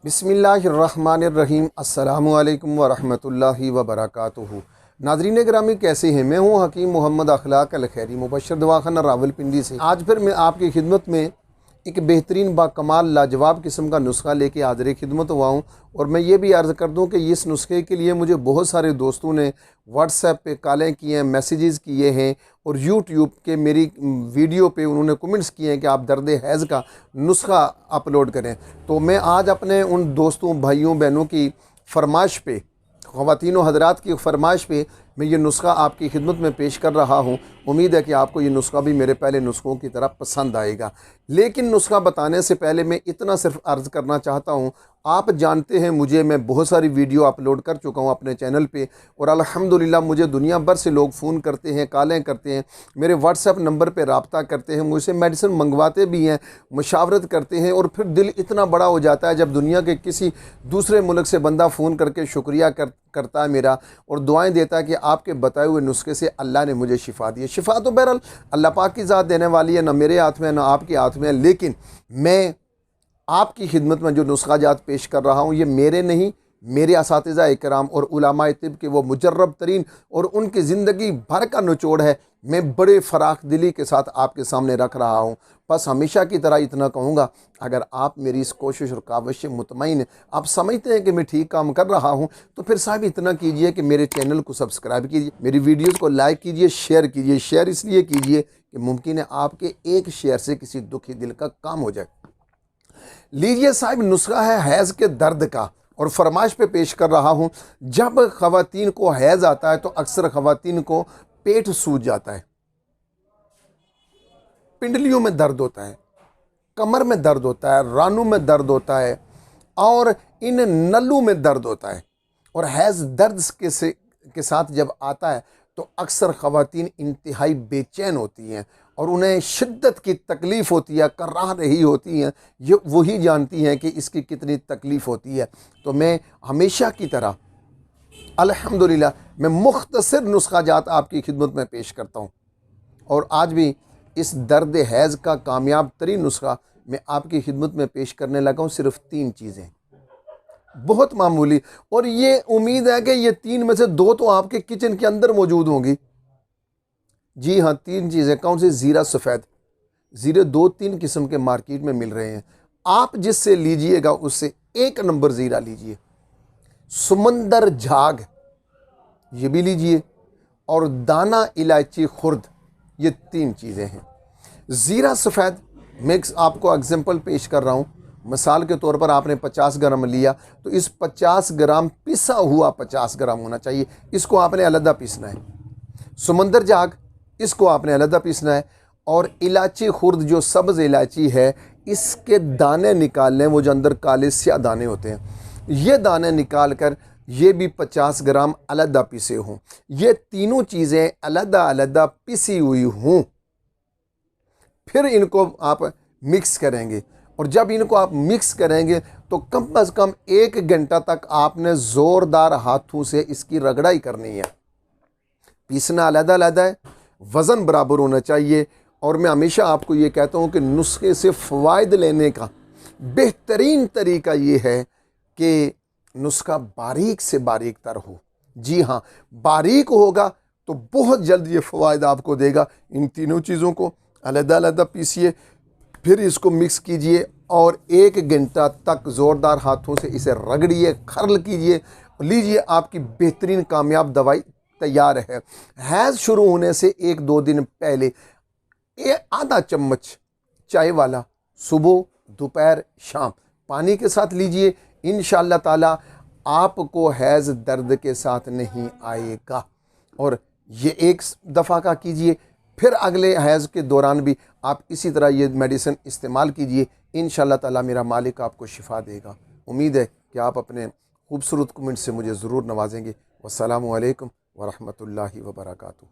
बिस्मिल्लाहिर्रहमानिर्रहीम अस्सलामुअलैकुम वरहमतुल्लाहि वबरकातुहू। नाज़रीन गिरामी, कैसे हैं? मैं हूँ हकीम मोहम्मद अखलाक अल खैरी, मुबशर दवाखाना रावलपिंडी से। आज फिर मैं आपकी खिदमत में एक बेहतरीन बाकमाल लाजवाब किस्म का नुस्खा लेके हाज़िर खिदमत हुआ हूँ। और मैं ये भी अर्ज़ कर दूँ कि इस नुस्खे के लिए मुझे बहुत सारे दोस्तों ने व्हाट्सएप पे कॉलें की हैं, मैसेजेस किए हैं और यूट्यूब के मेरी वीडियो पे उन्होंने कमेंट्स किए हैं कि आप दर्द हैज़ का नुस्खा अपलोड करें। तो मैं आज अपने उन दोस्तों, भाइयों, बहनों की फरमाइश पे, ख़वातीनो हज़रात की फरमाइश पे मैं ये नुस्खा आपकी खिदमत में पेश कर रहा हूँ। उम्मीद है कि आपको ये नुस्खा भी मेरे पहले नुस्खों की तरह पसंद आएगा। लेकिन नुस्खा बताने से पहले मैं इतना सिर्फ अर्ज़ करना चाहता हूँ, आप जानते हैं मुझे, मैं बहुत सारी वीडियो अपलोड कर चुका हूँ अपने चैनल पे और अल्हम्दुलिल्लाह मुझे दुनिया भर से लोग फ़ोन करते हैं, कॉलें करते हैं, मेरे व्हाट्सएप नंबर पे रब्ता करते हैं, मुझसे मेडिसिन मंगवाते भी हैं, मशावरत करते हैं। और फिर दिल इतना बड़ा हो जाता है जब दुनिया के किसी दूसरे मुल्क से बंदा फ़ोन करके शुक्रिया करता है मेरा और दुआएं देता है कि आपके बताए हुए नुस्खे से अल्लाह ने मुझे शिफा दी है। शिफा तो बहरहाल अल्लाह पाक की ज़ात देने वाली है, ना मेरे हाथ में है ना आपके हाथ में है। लेकिन मैं आपकी खिदमत में जो नुस्खा जात पेश कर रहा हूँ, ये मेरे नहीं, मेरे असातिज़ा इकराम और उलमाए तिब के वो मुजर्रब तरीन और उनकी ज़िंदगी भर का निचोड़ है। मैं बड़े फ़राख दिली के साथ आपके सामने रख रहा हूँ। बस हमेशा की तरह इतना कहूँगा, अगर आप मेरी इस कोशिश और काविश से मुतमईन, आप समझते हैं कि मैं ठीक काम कर रहा हूँ, तो फिर साहब इतना कीजिए कि मेरे चैनल को सब्सक्राइब कीजिए, मेरी वीडियोज़ को लाइक कीजिए, शेयर कीजिए। शेयर इसलिए कीजिए कि मुमकिन है आपके एक शेयर से किसी दुखी दिल का काम हो जाए। लीजिए साहब, नुस्खा है हैज़ के दर्द का और फरमाइश पे पेश कर रहा हूँ। जब ख़वातीन को हैज़ आता है तो अक्सर ख़वातीन को पेट सूज जाता है, पिंडलियों में दर्द होता है, कमर में दर्द होता है, रानों में दर्द होता है और इन नलों में दर्द होता है। और हैज़ दर्द के साथ जब आता है तो अक्सर ख़वातीन इंतहाई बेचैन होती हैं और उन्हें शिद्दत की तकलीफ़ होती है, कराह रही होती हैं। ये वही जानती हैं कि इसकी कितनी तकलीफ़ होती है। तो मैं हमेशा की तरह अल्हम्दुलिल्लाह मैं मुख्तसर नुस्खा जात आपकी खिदमत में पेश करता हूँ। और आज भी इस दर्द हैज़ का कामयाब तरीन नुस्खा मैं आपकी खिदमत में पेश करने लगा हूँ। सिर्फ 3 चीज़ें, बहुत मामूली, और ये उम्मीद है कि ये 3 में से 2 तो आपके किचन के अंदर मौजूद होंगी। जी हाँ, 3 चीज़ें। कौन सी? ज़ीरा सफ़ेद। ज़ीरे 2-3 किस्म के मार्केट में मिल रहे हैं, आप जिससे लीजिएगा उससे 1 नंबर ज़ीरा लीजिए। समंदर झाग ये भी लीजिए और दाना इलायची खुर्द, ये 3 चीज़ें हैं। ज़ीरा सफ़ेद मिक्स, आपको एग्जांपल पेश कर रहा हूँ, मिसाल के तौर पर आपने 50 ग्राम लिया तो इस 50 ग्राम पिसा हुआ 50 ग्राम होना चाहिए, इसको आपने अलग पीसना है। समंदर झाग, इसको आपने अलग पीसना है। और इलायची खुर्द जो सब्ज़ इलायची है, इसके दाने निकालने, वो जो अंदर काले स्या दाने होते हैं, ये दाने निकाल कर ये भी 50 ग्राम अलग पीसे हों। ये तीनों चीज़ें अलग अलग पिसी हुई हों, फिर इनको आप मिक्स करेंगे। और जब इनको आप मिक्स करेंगे तो कम अज़ कम 1 घंटा तक आपने ज़ोरदार हाथों से इसकी रगड़ाई करनी है। पीसना अलग अलग है, वज़न बराबर होना चाहिए। और मैं हमेशा आपको ये कहता हूँ कि नुस्खे से फ़वाइद लेने का बेहतरीन तरीका ये है कि नुस्खा बारीक से बारीक तर हो। जी हाँ, बारीक होगा तो बहुत जल्द ये फ़वाइद आपको देगा। इन तीनों चीज़ों को अलग अलग पीसिए, फिर इसको मिक्स कीजिए और 1 घंटा तक ज़ोरदार हाथों से इसे रगड़िए, खरल कीजिए। लीजिए, आपकी बेहतरीन कामयाब दवाई तैयार है। हैज़ शुरू होने से 1-2 दिन पहले आधा चम्मच चाय वाला सुबह, दोपहर, शाम पानी के साथ लीजिए। इंशाअल्लाह ताला आपको हैज़ दर्द के साथ नहीं आएगा। और ये 1 दफ़ा का कीजिए, फिर अगले हैज़ के दौरान भी आप इसी तरह ये मेडिसिन इस्तेमाल कीजिए। इंशाअल्लाह ताला मेरा मालिक आपको शिफा देगा। उम्मीद है कि आप अपने खूबसूरत कमेंट से मुझे ज़रूर नवाजेंगे। वस्सलामु अलैकुम वरहमतुल्लाहि वबरकातुहू।